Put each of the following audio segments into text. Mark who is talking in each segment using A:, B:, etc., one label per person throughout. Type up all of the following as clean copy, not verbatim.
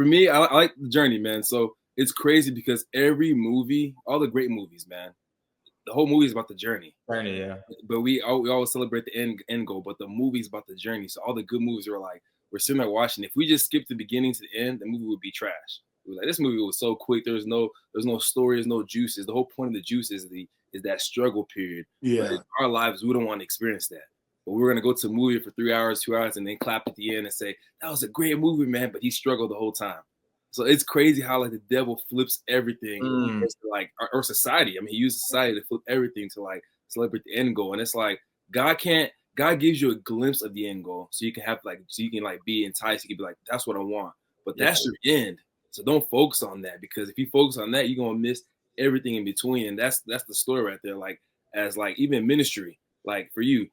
A: For me, I like the journey, man. So it's crazy because every movie, all the great movies, man, the whole movie is about the journey.
B: Journey, yeah.
A: But we always celebrate the end goal, but the movie's about the journey. So all the good movies are like we're sitting there watching. If we just skip the beginning to the end, the movie would be trash. It was like this movie was so quick. There's no story, there's no juices. The whole point of the juice is that struggle period. But in
C: Yeah.
A: our lives, we don't want to experience that. But we're gonna go to a movie for 3 hours, 2 hours, and then clap at the end and say that was a great movie, man. But he struggled the whole time. So it's crazy how like the devil flips everything,
B: Mm.
A: like our society. I mean, he used society to flip everything to like celebrate the end goal. And it's like God gives you a glimpse of the end goal. So you can have like so you can like be enticed. You can be like, that's what I want. But that's your end. So don't focus on that because if you focus on that, you're gonna miss everything in between. And that's the story right there. Like as like even ministry, like for you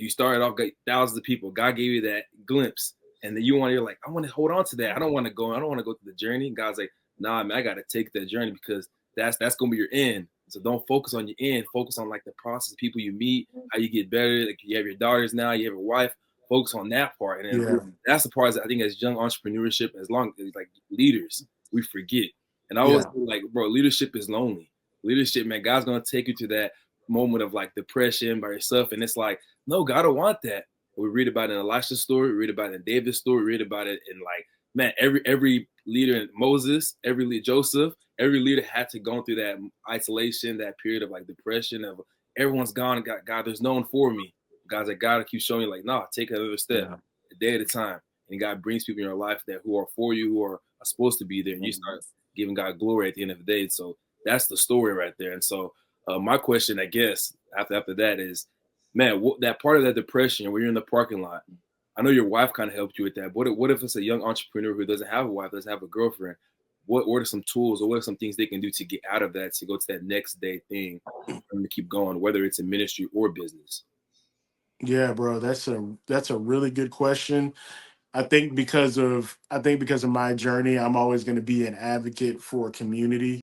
A: started off got thousands of people. God gave you that glimpse. And then you're like, I want to hold on to that. I don't want to go through the journey. And God's like, nah, man, I gotta take that journey because that's gonna be your end. So don't focus on your end. Focus on like the process, people you meet, how you get better. Like you have your daughters now, you have your wife. Focus on that part, and then
C: Yeah.
A: that's the part that I think as young entrepreneurship, as long as like leaders, we forget. And I always
C: Yeah.
A: feel like, bro, leadership is lonely. Leadership, man, God's gonna take you to that moment of like depression by yourself, and it's like, no, God don't want that. We read about it in Elisha's story, we read about it in David's story, we read about it in like, man, every leader in Moses, every leader Joseph, every leader had to go through that isolation, that period of like depression of everyone's gone. God, there's no one for me. God's like, God keeps showing you like, nah, take another step, a day at a time. And God brings people in your life that who are for you, who are supposed to be there, and you start giving God glory at the end of the day. So that's the story right there. And so my question, I guess, after that is, man, that part of that depression where you're in the parking lot. I know your wife kind of helped you with that. But what if it's a young entrepreneur who doesn't have a wife, doesn't have a girlfriend? What are some tools or what are some things they can do to get out of that, to go to that next day thing and to keep going, whether it's in ministry or business?
C: Yeah, bro, that's a really good question. I think because of my journey, I'm always going to be an advocate for community.